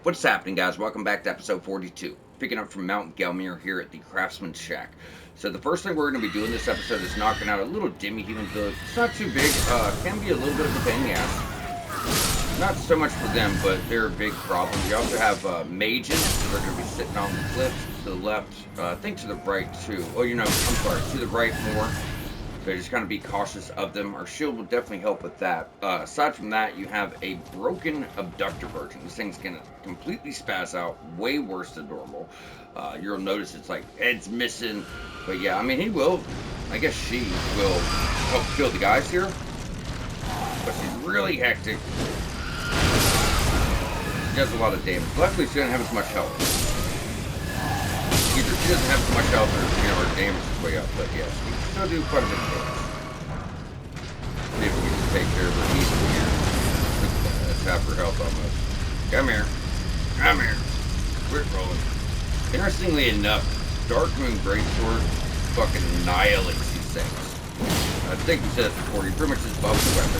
What's happening, guys? Welcome back to episode 42. Picking up from Mount Gelmir here at the Craftsman's Shack. So the first thing we're going to be doing this episode is knocking out a little demi-human village. It's not too big. Can be a little bit of a pain in the ass. Not so much for them, but they're a big problem. You also have mages that are going to be sitting on the cliff to the left. I think to the right too. Oh, I'm sorry, to the right more. So just kind of be cautious of them. Our shield will definitely help with that. Aside from that, you have a broken abductor version. This thing's going to completely spaz out, way worse than normal. You'll notice it's like head's missing. But yeah, I mean, he will, I guess she will help kill the guys here. But she's really hectic. She does a lot of damage. Luckily, she doesn't have as much health. Either she doesn't have as much health or, her damage is way up. But yeah, she can still do quite a bit of damage. See if we can just take care of her easily here. That's half her health almost. Come here. Come here. Quit rolling. Interestingly enough, Dark Moon Greatsword fucking annihilates these things. I think we said it before, you pretty much just buff the weapon.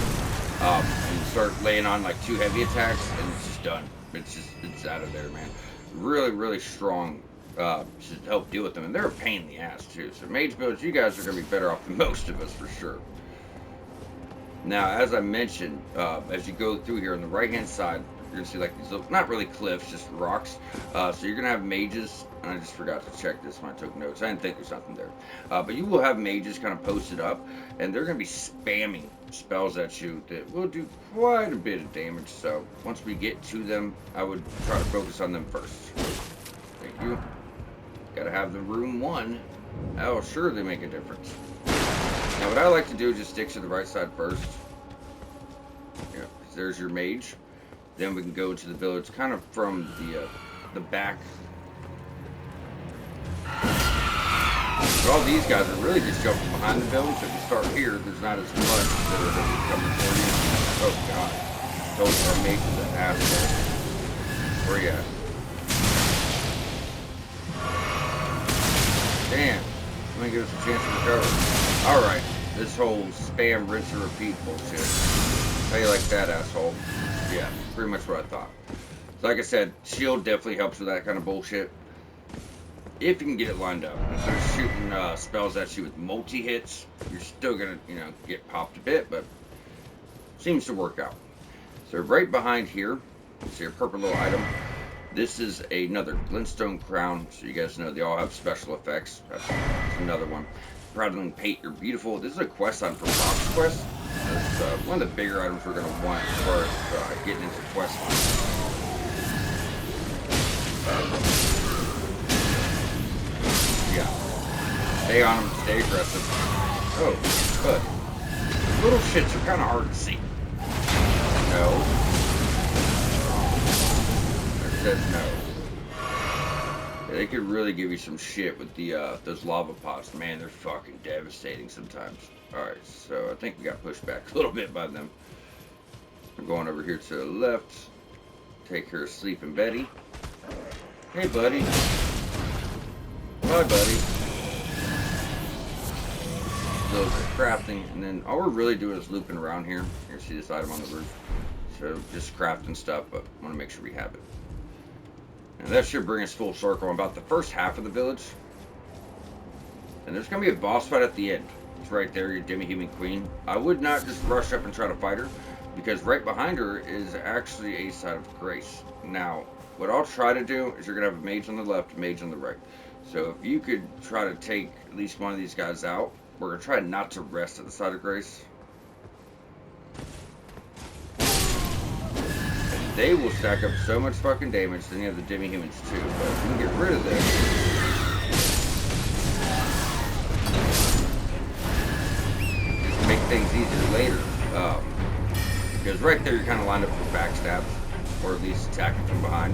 You start laying on like 2 heavy attacks and it's just done. It's out of there, man. Really, really strong to help deal with them. And they're a pain in the ass too. So mage builds, you guys are going to be better off than most of us for sure. Now, as I mentioned, as you go through here on the right hand side, you're going to see like these little, not really cliffs, just rocks. So you're going to have mages. And I just forgot to check this when I took notes. I didn't think there's something there. But you will have mages kind of posted up. And they're going to be spamming spells at you that will do quite a bit of damage. So once we get to them, I would try to focus on them first. Thank you. Gotta have the room 1. Oh, sure, they make a difference. Now what I like to do is just stick to the right side first. Yeah, there's your mage. Then we can go to the village kind of from the back. But all these guys are really just jumping behind the village. If you start here, there's not as much that are going to be coming for you. Oh god. Told you our mage is an asshole. Where you at? Damn. Let me give us a chance to recover. Alright. This whole spam, rinse, and repeat bullshit. How you like that, asshole? Yeah, pretty much what I thought. So like I said, shield definitely helps with that kind of bullshit. If you can get it lined up. If they're shooting spells at you with multi-hits, you're still going to, get popped a bit, but seems to work out. So right behind here, you see a purple little item. This is another glintstone crown, so you guys know they all have special effects. That's another one. Prattling Paint, you're beautiful. This is a questline for Box Quest. It's one of the bigger items we're going to want as far as getting into questline. Yeah. Stay on them, stay aggressive. Oh, good. Little shits are kind of hard to see. No. Says no. Yeah, they could really give you some shit with the those lava pots. Man, they're fucking devastating sometimes. Alright, so I think we got pushed back a little bit by them. I'm going over here to the left. Take care of Sleeping Betty. Hey, buddy. Bye, buddy. Those are crafting, and then all we're really doing is looping around here. You see this item on the roof. So just crafting stuff, but I want to make sure we have it. And that should bring us full circle on about the first half of the village. And there's going to be a boss fight at the end. It's right there, your demi-human queen. I would not just rush up and try to fight her, because right behind her is actually a side of grace. Now, what I'll try to do is you're going to have a mage on the left, a mage on the right. So if you could try to take at least one of these guys out, we're going to try not to rest at the side of grace. They will stack up so much fucking damage, then you have the demi-humans too. But if we can get rid of this, just make things easier later. Because right there you're kind of lined up for backstabs, or at least attacking from behind.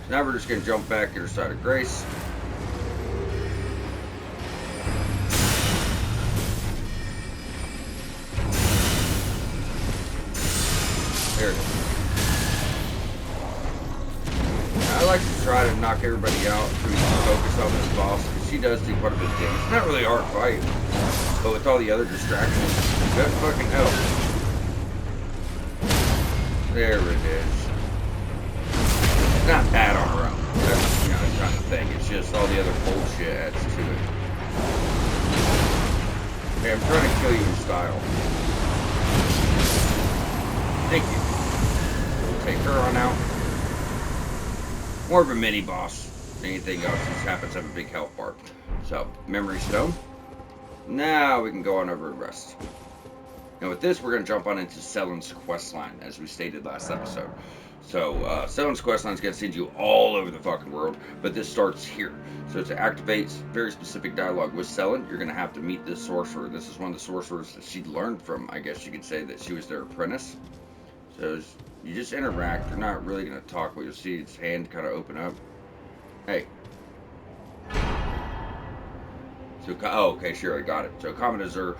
So now we're just going to jump back to the side of grace. There it is. I like to try to knock everybody out so we can focus on this boss, because she does do quite a bit of damage. It's not really a hard fight, but with all the other distractions, it does fucking help. There it is. It's not bad on her own. That's, you know, that kind of thing. It's just all the other bullshit adds to it. Okay, I'm trying to kill you in style. Thank you. We'll take her on out. More of a mini boss. Anything else just happens to have a big health bar. So, memory stone. Now we can go on over and rest. And with this, we're going to jump on into Sellen's questline, as we stated last episode. So, Sellen's questline is going to send you all over the fucking world, but this starts here. So, to activate very specific dialogue with Sellen, you're going to have to meet this sorcerer. This is one of the sorcerers that she learned from. I guess you could say that she was their apprentice. So, you just interact. You're not really going to talk, but you'll see its hand kind of open up. Hey. So, oh, okay, sure, I got it. So, Comet Azure,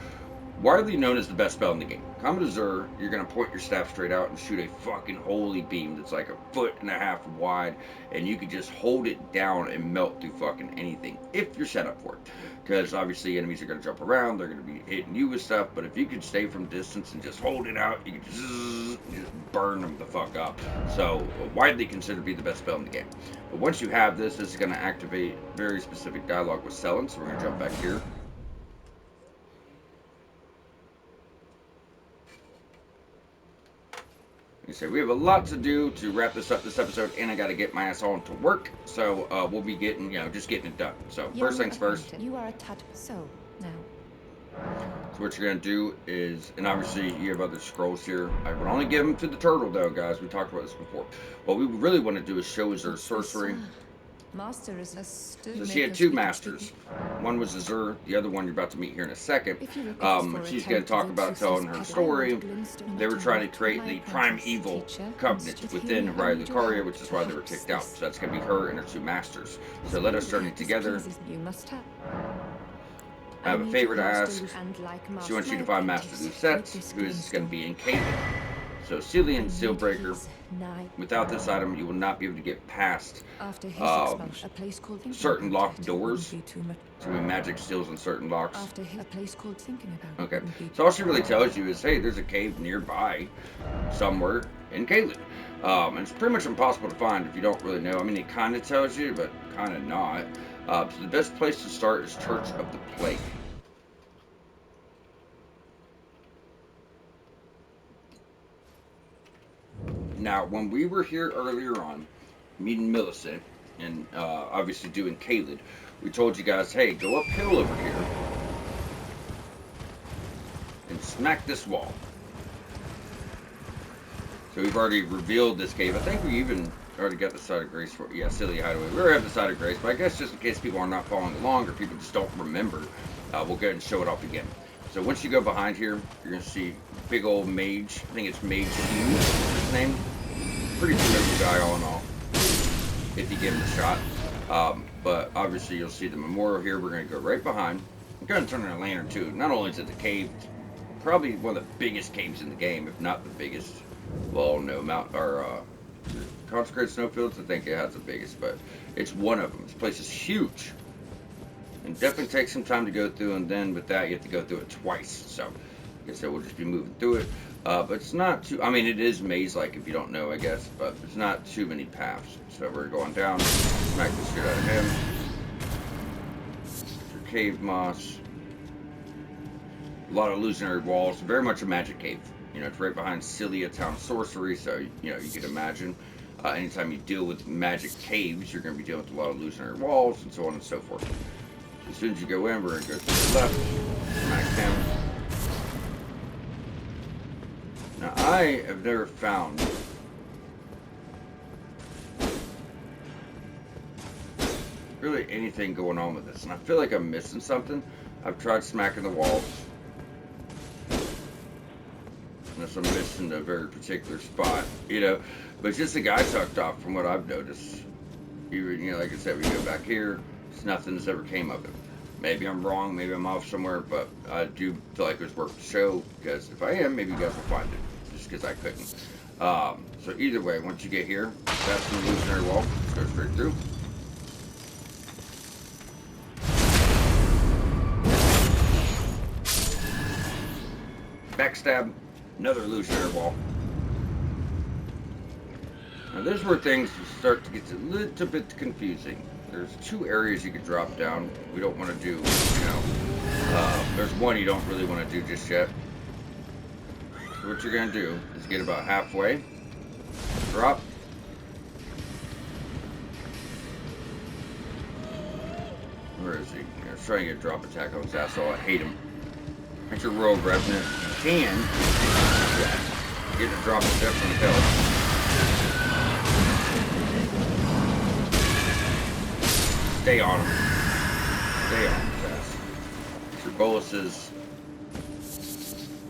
widely known as the best spell in the game. Comet Azure, you're going to point your staff straight out and shoot a fucking holy beam that's like 1.5 feet wide, and you can just hold it down and melt through fucking anything, if you're set up for it. Because obviously enemies are going to jump around, they're going to be hitting you with stuff, but if you can stay from distance and just hold it out, you can just burn them the fuck up. So, widely considered to be the best spell in the game. But once you have this, this is going to activate very specific dialogue with Sellen, so we're going to jump back here. So we have a lot to do to wrap this up this episode, and I got to get my ass on to work. So we'll be getting, you know, just getting it done. So first things first. You are a tad so now. So what you're gonna do is, and obviously you have other scrolls here. I would only give them to the turtle, though, guys. We talked about this before. What we really want to do is show is her sorcery. Master is a So she had two masters. One was Azure, the other one you're about to meet here in a second. She's going to talk about telling her story. They were trying to create the primeval covenant within Raya Lucaria, which is why they were kicked out. So that's going to be her and her two masters. So let us journey together. I have a favor to ask. She wants you to find Master Lucette, who is going to be in Caelid. So Cillian Sealbreaker. Without this item, you will not be able to get past certain locked doors. So when magic seals in certain locks. Okay. So all she really tells you is, hey, there's a cave nearby, somewhere in Caelid. And it's pretty much impossible to find if you don't really know. I mean, it kind of tells you, but kind of not. So the best place to start is Church of the Plague. Now, when we were here earlier on, meeting Millicent, and obviously doing Caelid, we told you guys, hey, go uphill over here, and smack this wall. So we've already revealed this cave. I think we even already got the Site of Grace for it. Yeah, Silly Hideaway. We already have the Site of Grace, but I guess just in case people are not following along, or people just don't remember, we'll go ahead and show it off again. So once you go behind here, you're going to see big old mage. I think it's Mage Hugh is his name. Pretty familiar guy all in all, if you give him a shot. But obviously you'll see the memorial here. We're going to go right behind. I'm going to turn on a lantern too. Not only is it the cave, probably one of the biggest caves in the game, if not the biggest. Well, no, Consecrated Snowfields, I think it has the biggest, but it's one of them. This place is huge. And definitely takes some time to go through, and then with that you have to go through it twice. So I guess we'll just be moving through it. But it's not too, I mean, it is maze-like if you don't know, I guess, but it's not too many paths. So we're going down, smack the shit out of him. Your cave moss. A lot of illusionary walls, very much a magic cave. You know, it's right behind Cilia Town Sorcery, so, you know, you can imagine. Anytime you deal with magic caves, you're going to be dealing with a lot of illusionary walls, and so on and so forth. As soon as you go in, we're going to go to the left, smack him. Now, I have never found really anything going on with this, and I feel like I'm missing something. I've tried smacking the walls, unless I'm missing a very particular spot, you know. But it's just a guy tucked off from what I've noticed. Even, you know, like I said, we go back here, nothing has ever came of it. Maybe I'm wrong, maybe I'm off somewhere, but I do feel like it was worth the show, because if I am, maybe you guys will find it, just because I couldn't. So either way, once you get here, that's the illusionary wall. Just go straight through. Backstab, another illusionary wall. Now this is where things start to get a little bit confusing. There's 2 areas you could drop down. We don't want to do, there's one you don't really want to do just yet. So what you're going to do is get about halfway, drop. Where is he? Yeah, he's trying to get a drop attack on his asshole. I hate him. It's your Royal Revenant. You can get a drop attack on the hill. Stay on him. Stay on his ass. Your boluses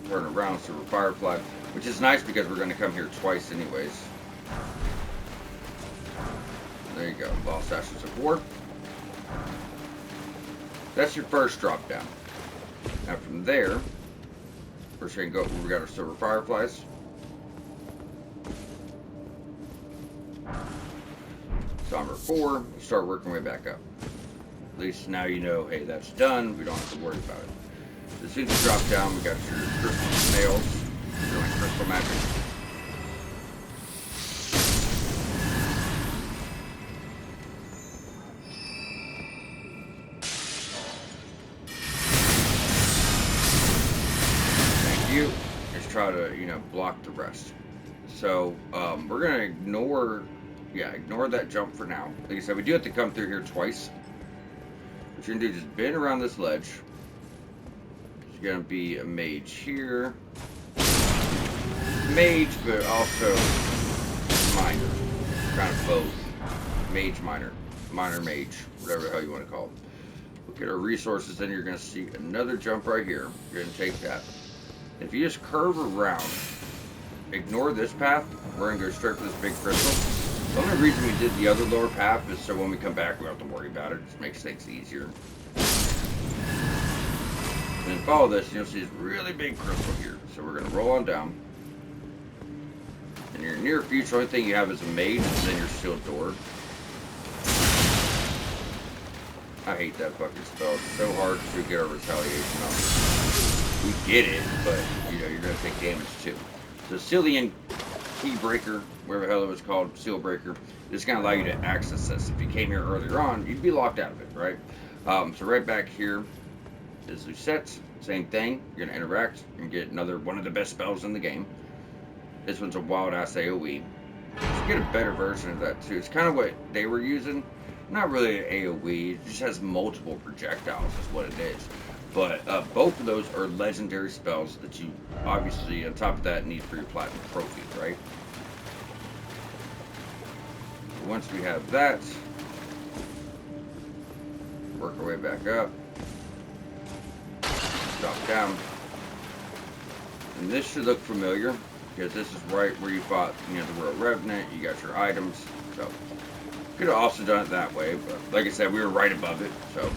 turn around to a Firefly, which is nice because we're going to come here twice anyways. There you go. Lost Ashes of War. That's your first drop down. Now from there, we're going to go where we got our Silver Fireflies. Somber 4, start working way back up. At least now you know, hey, that's done. We don't have to worry about it. As soon as you drop down, we got your crystal snails, doing crystal magic. Thank you. Just try to, block the rest. So we're gonna ignore that jump for now. Like I said, we do have to come through here twice. What you're gonna do is just bend around this ledge. There's gonna be a mage here. Mage, but also minor. Kind of both. Mage, minor. Minor mage. Whatever the hell you want to call it. Look at our resources, then you're gonna see another jump right here. You're gonna take that. If you just curve around, ignore this path, we're gonna go straight for this big crystal. The only reason we did the other lower path is so when we come back we don't have to worry about it. It just makes things easier. And then follow this, you'll see this really big crystal here. So we're going to roll on down. In your near future, the only thing you have is a mage, and then your sealed door. I hate that fucking spell. It's so hard to get our retaliation on. We get it, but you're going to take damage too. So Cillian Key Breaker, whatever the hell it was called, Seal Breaker, is going to allow you to access this. If you came here earlier on, you'd be locked out of it, right? So right back here is Lucette. Same thing. You're going to interact and get another one of the best spells in the game. This one's a wild-ass AoE. Let's get a better version of that, too. It's kind of what they were using. Not really an AoE. It just has multiple projectiles is what it is. But both of those are legendary spells that you, obviously, on top of that, need for your Platinum Trophy, right? Once we have that, work our way back up, drop down, and this should look familiar, because this is right where you fought, the Royal Revenant, you got your items, so, could have also done it that way, but like I said, we were right above it, so,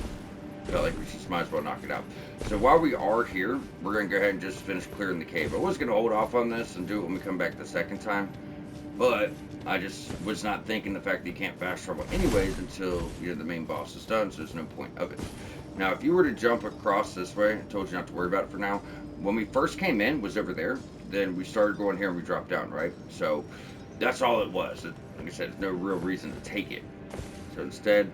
felt like we just might as well knock it out. So while we are here, we're going to go ahead and just finish clearing the cave. I was going to hold off on this and do it when we come back the second time, but I just was not thinking the fact that you can't fast travel anyways until the main boss is done, so there's no point of it. Now, if you were to jump across this way, I told you not to worry about it for now. When we first came in, was over there. Then we started going here and we dropped down, right? So that's all it was. Like I said, there's no real reason to take it. So instead,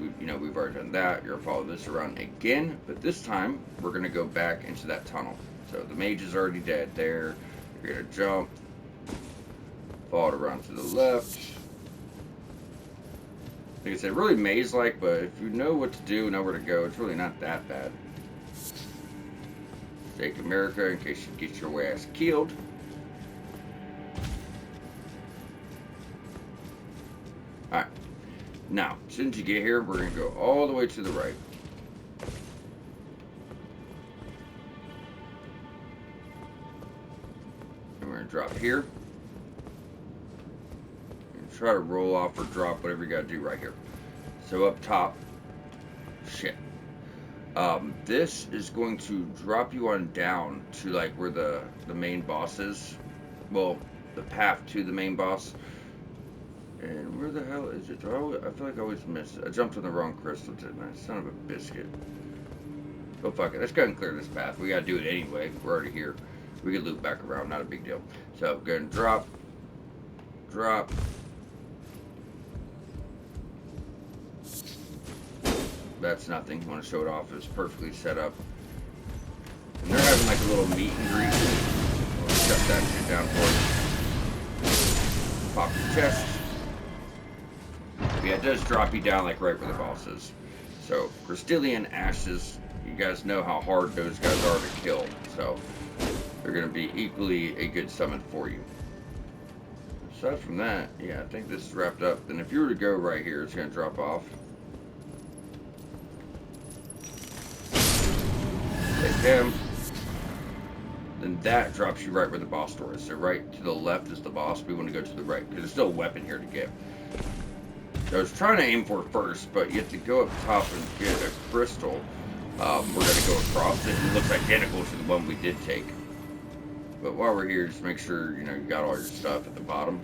we've already done that. You're gonna follow this around again, but this time we're gonna go back into that tunnel. So the mage is already dead there. You're gonna jump, follow it around to the left. Like I said, really maze-like, but if you know what to do, know where to go, it's really not that bad. Take America in case you get your ass killed. Alright. Now, as soon as you get here, we're going to go all the way to the right. And we're going to drop here. And try to roll off or drop whatever you got to do right here. So up top, shit. This is going to drop you on down to like where the main boss is. Well, the path to the main boss. And where the hell is it? I feel like I always miss it. I jumped on the wrong crystal, didn't I? Son of a biscuit. Oh, fuck it. Let's go ahead and clear this path. We gotta do it anyway. We're already here. We can loop back around. Not a big deal. So, go ahead and drop. Drop. that's nothing. Want to show it off. It's perfectly set up. And they're having like a little meet and greet. We'll shut that shit down for you. Pop the chest. Yeah, it does drop you down like right where the boss is. So, Crystalline Ashes, you guys know how hard those guys are to kill. So, they're going to be equally a good summon for you. Aside from that, yeah, I think this is wrapped up. Then if you were to go right here, it's going to drop off. Take him. Then that drops you right where the boss door is. So right to the left is the boss. We want to go to the right because there's still a weapon here to get. So I was trying to aim for first, but you have to go up top and get a crystal. We're going to go across it. It looks identical to the one we did take. But while we're here, just make sure you got all your stuff at the bottom.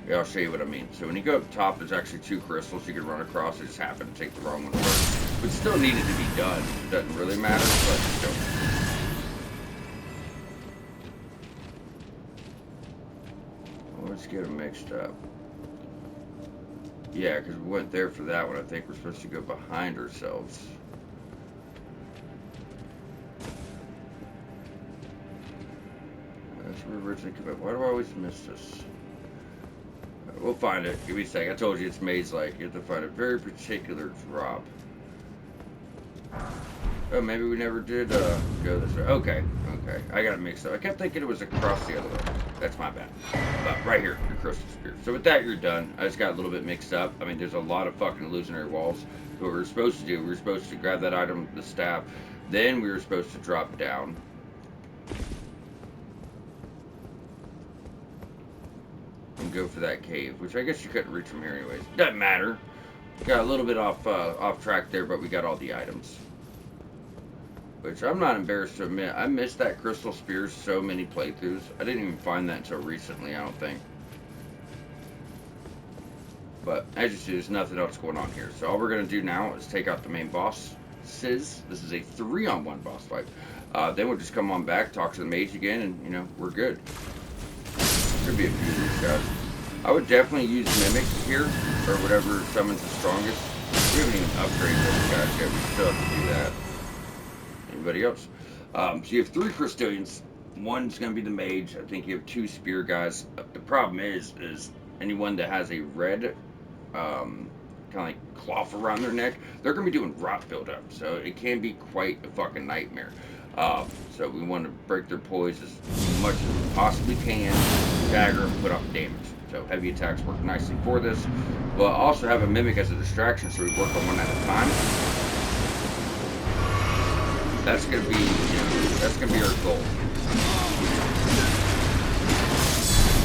Yeah, I'll show you what I mean. So when you go up top, there's actually 2 crystals you can run across. I just happened to take the wrong one first. But still needed to be done. It doesn't really matter, but still. Well, let's get them mixed up. Yeah, because we went there for that one. I think we're supposed to go behind ourselves. That's what we were thinking about. Why do I always miss this? We'll find it. Give me a sec. I told you it's maze-like. You have to find a very particular drop. Oh, maybe we never did go this way. Okay, okay. I got it mixed up. I kept thinking it was across the other way. That's my bad. But right here, your crystal spear. So with that, you're done. I just got a little bit mixed up. I mean, there's a lot of fucking illusionary walls. So what we were supposed to do, we were supposed to grab that item, the staff. Then we were supposed to drop down. And go for that cave, which I guess you couldn't reach from here anyways. Doesn't matter. Got a little bit off track there, but we got all the items. Which I'm not embarrassed to admit, I missed that crystal spear so many playthroughs. I didn't even find that until recently, I don't think. But as you see, there's nothing else going on here. So all we're going to do now is take out the main bosses. This is a 3-on-1 boss fight. Then we'll just come on back, talk to the mage again, and we're good. Could be a few of these guys. I would definitely use Mimic here, or whatever summons the strongest. We haven't even upgraded those guys yet. We still have to do that. Anybody else? So you have 3 Crystallians. One's going to be the mage. I think you have 2 spear guys. The problem is anyone that has a red kind of like cloth around their neck, they're going to be doing rot buildup. So it can be quite a fucking nightmare. So we want to break their poise as much as we possibly can, dagger, and put up damage. So heavy attacks work nicely for this. We'll also have a mimic as a distraction, so we work on one at a time. That's gonna be, that's gonna be our goal.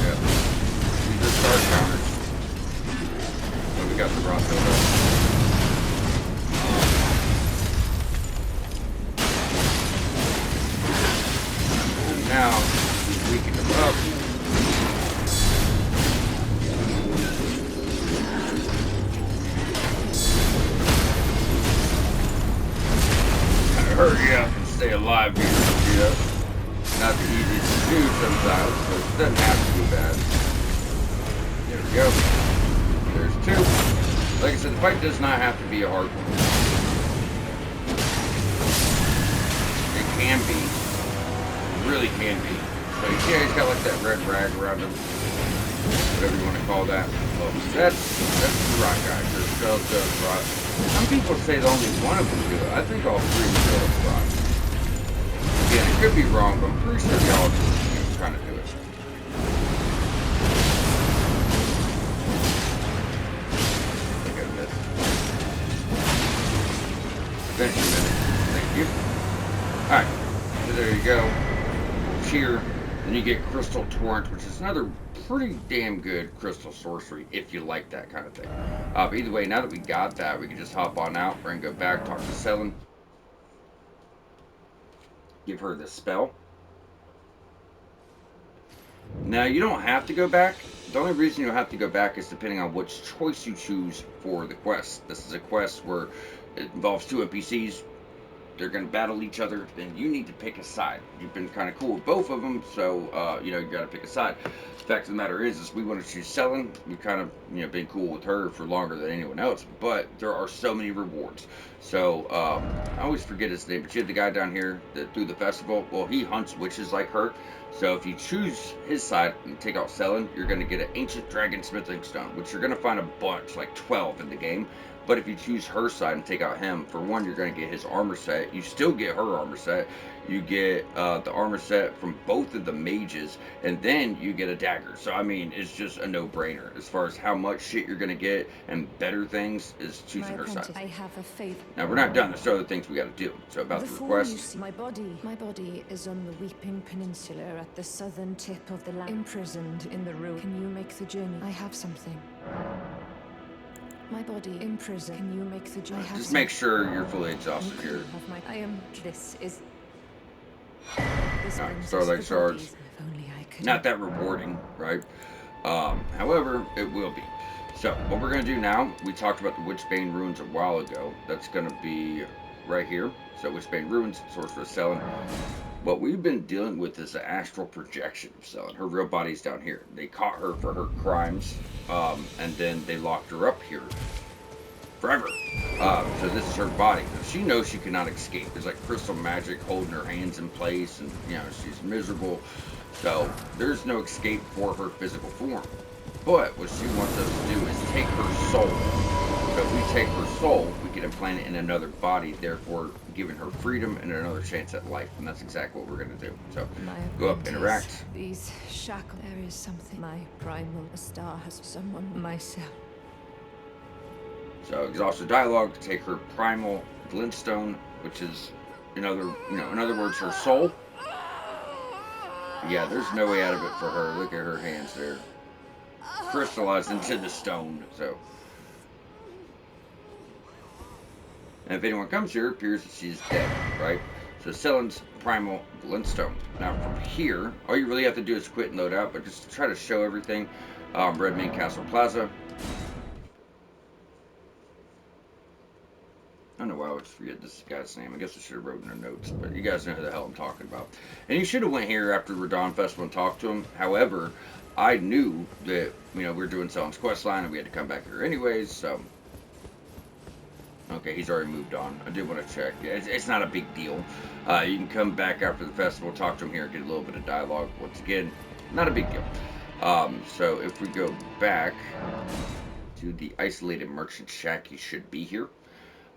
Yeah. These are star counters. So we got the rock build up. Now, we can come up. Hurry up and stay alive here. Not the easiest to do sometimes, but it doesn't have to be bad. There we go. There's 2. Like I said, the fight does not have to be a hard one. It can be. Really can be. So you see how he's got like that red rag around him, whatever you want to call that. Well, that's the rot guy. There's spells does rot. Some people say that only one of them do it. I think all 3 spells rot. Again, it could be wrong, but I'm pretty sure they all just trying to do it. I think I missed. Thank you. Alright, so there you go. Cheer. Then you get Crystal Torrent, which is another pretty damn good crystal sorcery if you like that kind of thing. But either way, now that we got that, we can just hop on out. We're going to go back, talk to Sellen. Give her the spell. Now, you don't have to go back. The only reason you have to go back is depending on which choice you choose for the quest. This is a quest where it involves 2 NPCs. they're going to battle each other, then you need to pick a side. You've been kind of cool with both of them, so you know, you got to pick a side. The fact of the matter is we want to choose Sellen. We've kind of, you know, been cool with her for longer than anyone else, but there are so many rewards. So I always forget his name, but you have the guy down here that through the festival. Well, he hunts witches like her. So if you choose his side and take out Sellen, you're going to get an ancient dragon smithing stone, which you're going to find a bunch, like 12 in the game. But if you choose her side and take out him, for one, you're going to get his armor set. You still get her armor set. You get the armor set from both of the mages, and then you get a dagger. So, I mean, it's just a no-brainer. As far as how much shit you're going to get and better things is choosing her side. I have a faith. Now, we're not done. There's other things we got to do. So, about the request. You see, my body is on the Weeping Peninsula at the southern tip of the land, imprisoned in the ruin. Can you make the journey? I have something. My body in prison. Can you make the journey? Just make sure you're fully exhausted here. I am. This is. Alright, Starlight Shards. Not that rewarding, right? However, it will be. So, what we're going to do now, we talked about the Witchbane Ruins a while ago. That's going to be right here. So, Witchbane Ruins, Sorceress Sellen. What we've been dealing with is the astral projection of Sellen. Her real body's down here. They caught her for her crimes, and then they locked her up here forever. So this is her body. She knows she cannot escape. There's like crystal magic holding her hands in place, and you know, she's miserable. So there's no escape for her physical form. But what she wants us to do is take her soul. So if we take her soul, we can implant it in another body, therefore giving her freedom and another chance at life. And that's exactly what we're going to do. So go up, interact. These shackles. There is something. My primal star has someone myself. So exhaustive dialogue, take her primal glintstone, which is in other words, her soul. Yeah, there's no way out of it for her. Look at her hands there. Crystallized into the stone, so. And if anyone comes here, it appears that she's dead, right? So Sellen's primal glintstone. Now from here, all you really have to do is quit and load out, but just to try to show everything. Redmane Castle Plaza. I don't know why I always forget this guy's name. I guess I should have wrote in the notes, but you guys know who the hell I'm talking about. And you should have went here after Radon Festival and talked to him. However, I knew that, you know, we were doing Sellen's questline and we had to come back here anyways, so. Okay, he's already moved on. I did want to check. It's not a big deal. You can come back after the festival, talk to him here, get a little bit of dialogue. Once again, not a big deal. So if we go back to the isolated merchant shack, he should be here.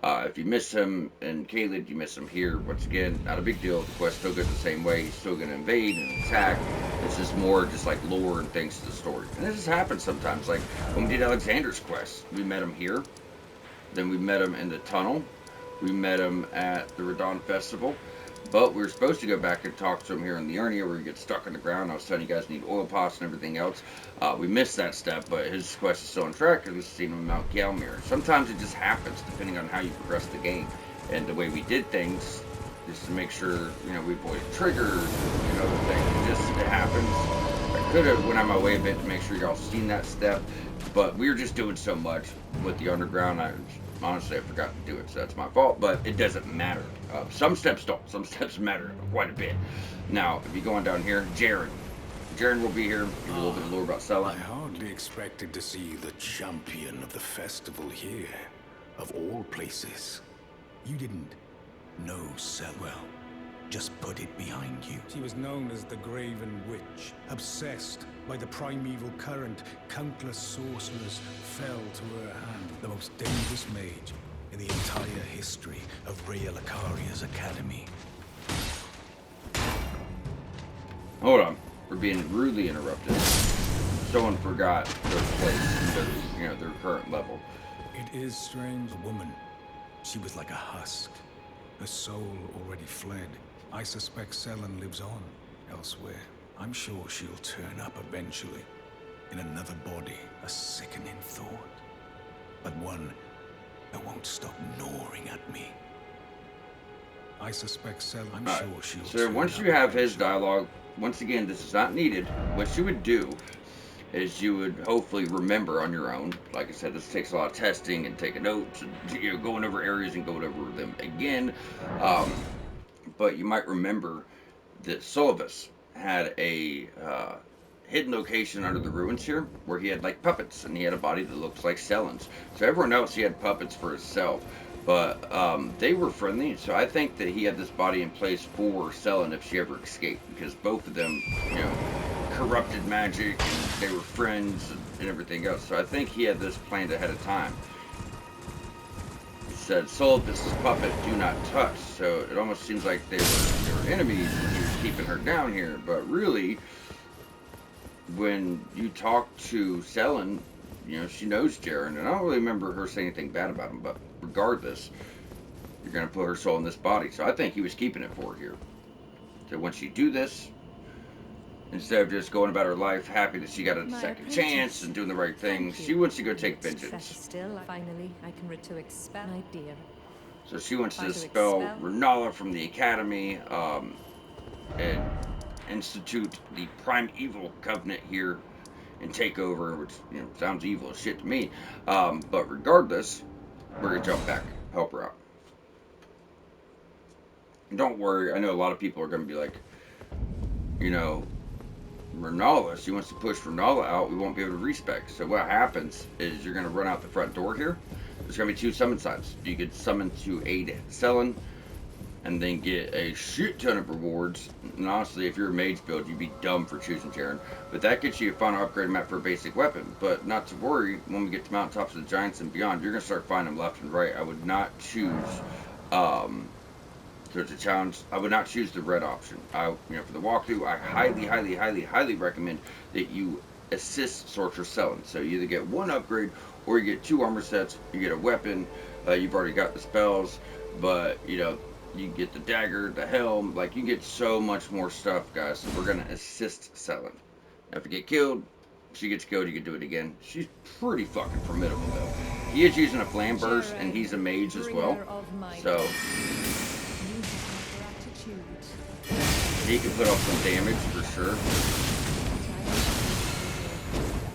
If you miss him in Caelid, you miss him here. Once again, not a big deal. The quest still goes the same way. He's still going to invade and attack. It's just more just like lore and things to the story. And this has happened sometimes. Like when we did Alexander's quest, we met him here. Then we met him in the tunnel. We met him at the Radon Festival. But we were supposed to go back and talk to him here in the Urnia where you get stuck in the ground. I was telling you guys need oil pots and everything else. We missed that step, but his quest is still on track because we've seen him in Mount Gelmir. Sometimes it just happens depending on how you progress the game. And the way we did things, just to make sure, you know, we avoid triggers and other things. It happens. I could have went on my way a bit to make sure y'all seen that step. But we were just doing so much with the underground. Honestly, I forgot to do it, so that's my fault. But it doesn't matter. Some steps don't. Some steps matter quite a bit. Now, if you go on down here, Jaren will be here. Give you a little bit of lore about Sellen. I hardly expected to see the champion of the festival here, of all places. You didn't know Sellen well. Just put it behind you. She was known as the Graven Witch. Obsessed by the primeval current, countless sorcerers fell to her hand. The most dangerous mage in the entire history of Rhea Lacaria's academy. Hold on. We're being rudely interrupted. Someone forgot their place, their current level. It is strange. The woman, she was like a husk. Her soul already fled. I suspect Sellen lives on elsewhere. I'm sure she'll turn up eventually, in another body, a sickening thought. But one that won't stop gnawing at me. I suspect Sellen. I'm sure she'll So once you have his dialogue, once again, this is not needed. What you would do is you would hopefully remember on your own. Like I said, this takes a lot of testing and taking notes and going over areas and going over them again. Um, but you might remember that Solvus had a hidden location under the ruins here where he had like puppets and he had a body that looks like Sellen's. So everyone else he had puppets for himself, but they were friendly. So I think that he had this body in place for Sellen if she ever escaped, because both of them, corrupted magic and they were friends and everything else. So I think he had this planned ahead of time. He said, Solvus' puppet, do not touch. So it almost seems like they were enemies and he was keeping her down here. But really, when you talk to Sellen, she knows Jaren. And I don't really remember her saying anything bad about him. But regardless, you're going to put her soul in this body. So I think he was keeping it for her here. So once you do this, instead of just going about her life happy that she got a second chance and doing the right thing, she wants to go take vengeance. Still, finally, I can to expel my dear. So she wants to expel Renala from the academy and institute the primeval covenant here and take over, which sounds evil as shit to me. But regardless, we're gonna jump back, help her out. And don't worry, I know a lot of people are gonna be like, Renala, she wants to push Renala out, we won't be able to respec. So what happens is you're going to run out the front door here. There's going to be 2 summon signs. You could summon to aid Sellen and then get a shit ton of rewards. And honestly, if you're a mage build, you'd be dumb for choosing Jaren. But that gets you a final upgrade map for a basic weapon. But not to worry, when we get to mountaintops of the giants and beyond, you're going to start finding them left and right. I would not choose... So it's a challenge. I would not choose the red option. For the walkthrough, I highly, highly, highly, highly recommend that you assist Sorcerer Sellen. So you either get 1 upgrade or you get 2 armor sets. You get a weapon. You've already got the spells, but you get the dagger, the helm. Like you get so much more stuff, guys. So we're gonna assist Sellen. Now, if you get killed, she gets killed. You can do it again. She's pretty fucking formidable though. He is using a flame burst, and he's a mage as well. So. He can put up some damage for sure.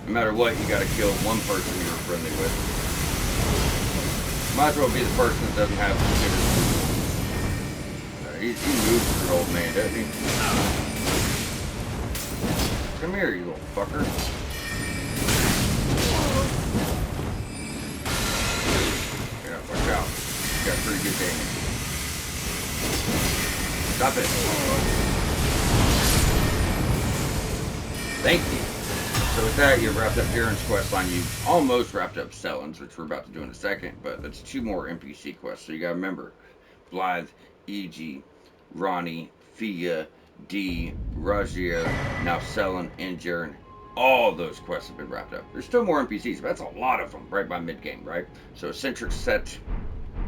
No matter what, you gotta kill one person you're friendly with. Might as well be the person that doesn't have the he moves for old man, doesn't he? Come here, you little fucker. Yeah, watch out. You got pretty good damage. Stop it. Thank you. So with that, you've wrapped up Jaren's questline. You've almost wrapped up Sellen's, which we're about to do in a second, but that's 2 more NPC quests. So you gotta remember, Blythe, E.G., Ronnie, Fia, D, Rajia, now Sellen, and Jaren. All those quests have been wrapped up. There's still more NPCs, but that's a lot of them right by mid-game, right? So Eccentric Set,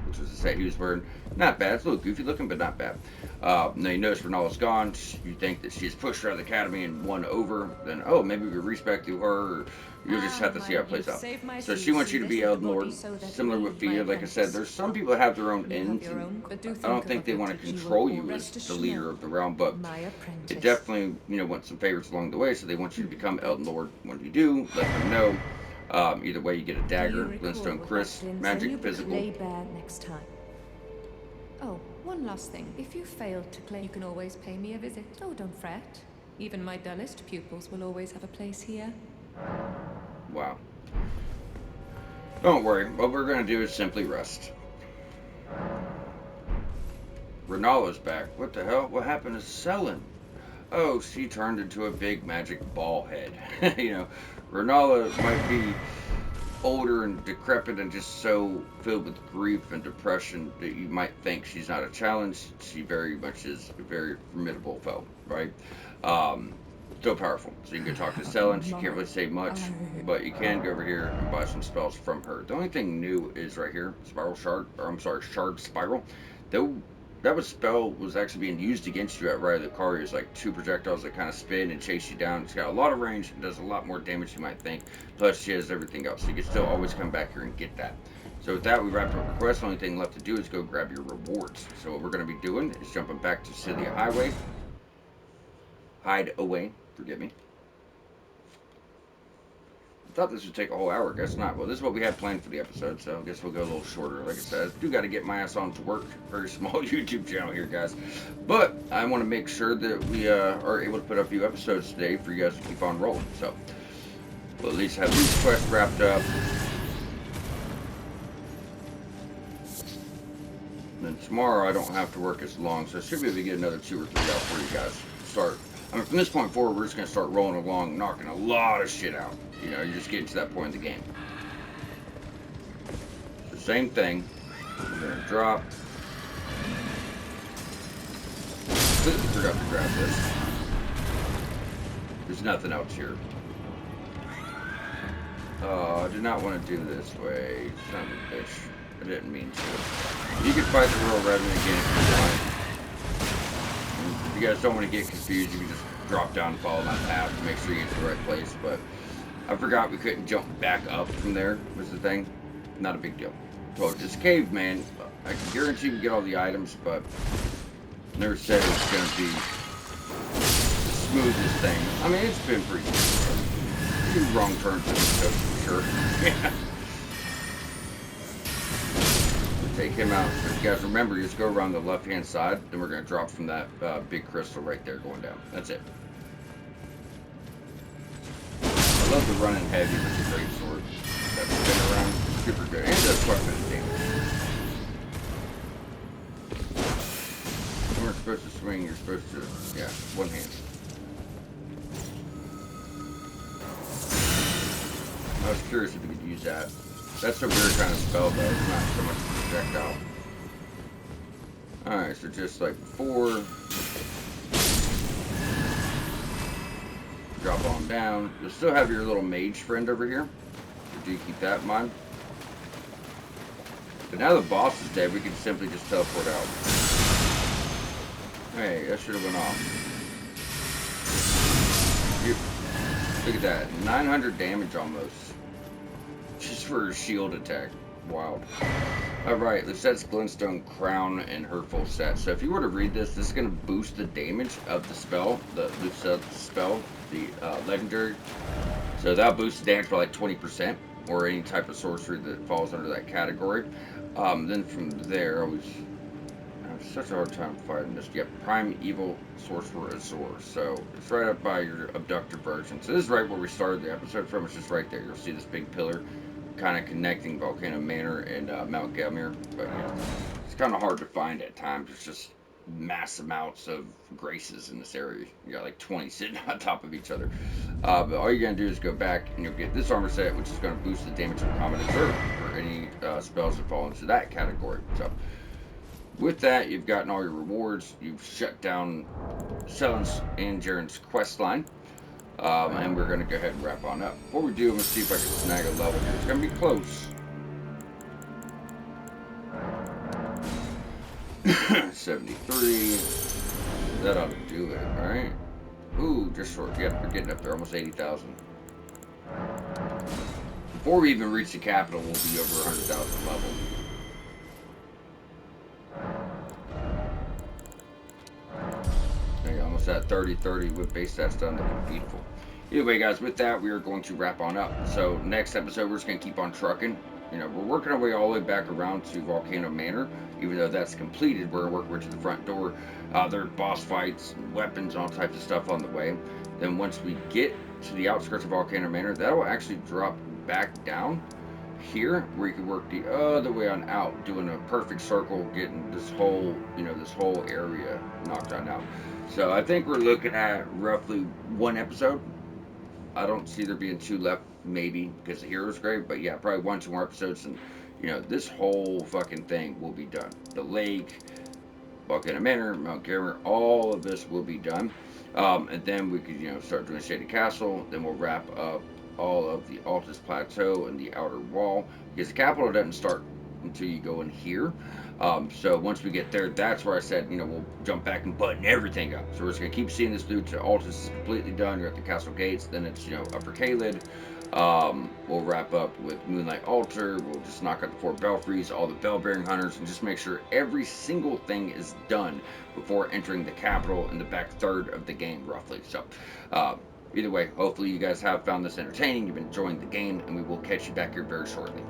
which was the set he was wearing. Not bad. It's a little goofy looking, but not bad. Now you notice Renala's gone. You think that she's pushed her out of the academy and won over. Then, maybe we respect through her. Or you'll just have to see how it plays out. So she wants you to be Elden Lord. Similar with Fia, like I said, there's some people that have their own ends. I don't think they want to control you as the leader of the realm, but it definitely, wants some favors along the way. So they want you to become Elden Lord. When you do, let them know. Either way, you get a dagger, Glintstone Chris, magic, physical. Next time. Oh, one last thing. If you fail to claim, you can always pay me a visit. Oh, don't fret. Even my dullest pupils will always have a place here. Wow. Don't worry. What we're going to do is simply rest. Renala's back. What the hell? What happened to Sellen? Oh, she turned into a big magic ball head. Renala might be older and decrepit and just so filled with grief and depression that you might think she's not a challenge. She very much is a very formidable foe, right? Still powerful. So you can go talk to Sellen. She can't really say much, but you can go over here and buy some spells from her. The only thing new is right here, Shard Spiral. Though that spell was actually being used against you at Rite of the Lucaria. It's like 2 projectiles that kind of spin and chase you down. It's got a lot of range and does a lot more damage you might think. Plus she has everything else. So you can still always come back here and get that. So with that, we wrapped up our quest. The only thing left to do is go grab your rewards. So what we're going to be doing is jumping back to Cilia Highway. Hide away. Forgive me. thought this would take a whole hour. Guess not. Well, this is what we had planned for the episode, so I guess we'll go a little shorter. Like I said, I do got to get my ass on to work. Very small YouTube channel here, guys. But I want to make sure that we are able to put up a few episodes today for you guys to keep on rolling. So we'll at least have these quests wrapped up. And then tomorrow I don't have to work as long, so I should be able to get another 2 or 3 out for you guys. Start. I mean, from this point forward, we're just going to start rolling along, knocking a lot of shit out. You know, you're just getting to that point in the game. The same thing. We're going to drop. Completely forgot to grab this. There's nothing else here. Oh, I did not want to do this way. Son of a bitch. I didn't mean to. You can fight the Royal Revenant again if you want. If you guys don't want to get confused, you can just drop down and follow that path to make sure you get to the right place. But I forgot we couldn't jump back up from there, was the thing. Not a big deal. So this cave, man, I can guarantee we get all the items, but never said it was going to be the smoothest thing. I mean, it's been pretty smooth. A few wrong turns in this coast, for sure. Yeah. Take him out. If you guys remember, you just go around the left-hand side, then we're going to drop from that big crystal right there going down. That's it. I love the running heavy with the great sword. That spin around, super good. And does quite a bit of damage. You weren't supposed to swing, you're supposed to, yeah, one hand. I was curious if you could use that. That's a weird kind of spell, though. It's not so much a projectile. Alright, so just like before. Drop on down. You'll still have your little mage friend over here. So do keep that in mind. But now the boss is dead, we can simply just teleport out. Hey, that should have went off. Look at that. 900 damage almost. Just for a shield attack. Wild. Alright, Lucett's Glintstone Crown and her full set. So if you were to read this, this is going to boost the damage of the spell, the Lucette spell, the legendary. So that'll boost the damage by like 20%, or any type of sorcery that falls under that category. Then from there, I have such a hard time fighting this. Yep, Primeval Sorcerer Azor. So it's right up by your Abductor version. So this is right where we started the episode from. It's just right there. You'll see this big pillar kind of connecting Volcano Manor and Mount Gelmir. But yeah, it's kind of hard to find at times. It's just mass amounts of graces in this area. You got like 20 sitting on top of each other. But all you're going to do is go back and you'll get this armor set, which is going to boost the damage of Common Observer or any spells that fall into that category. So with that, you've gotten all your rewards. You've shut down Sellen's and Jaren's quest line. And we're going to go ahead and wrap on up. Before we do, I'm going to see if I can snag a level here. It's going to be close. 73. That ought to do it, right? Ooh, just short. Yep, we're getting up there. Almost 80,000. Before we even reach the capital, we'll be over 100,000 level. Almost at 30 with base stats done. Looking beautiful. Either way, guys, with that, we are going to wrap on up. So next episode, we're just going to keep on trucking. You know, we're working our way all the way back around to Volcano Manor. Even though that's completed, we're working to the front door. There are boss fights, weapons, all types of stuff on the way. Then once we get to the outskirts of Volcano Manor, that will actually drop back down here, where you can work the other way on out, doing a perfect circle, getting this whole, you know, this whole area knocked on out. So I think we're looking at roughly 1 episode. I don't see there being 2 left, maybe, because the hero's grave. But yeah, probably 1, 2 more episodes, and you know, this whole fucking thing will be done. The lake, Volcano Manor, Mount Gelmir, all of this will be done. And then we could, you know, start doing Shady Castle. Then we'll wrap up all of the Altus Plateau and the outer wall, because the capital doesn't start until you go in here. So once we get there, that's where I said, you know, we'll jump back and button everything up. So we're just going to keep seeing this through to Altus is completely done. You're at the castle gates. Then it's, you know, Upper Caelid. We'll wrap up with Moonlight Altar. We'll just knock out the 4 belfries, all the bell-bearing hunters, and just make sure every single thing is done before entering the capital in the back third of the game, roughly. So, Either way, hopefully you guys have found this entertaining, you've been enjoying the game, and we will catch you back here very shortly.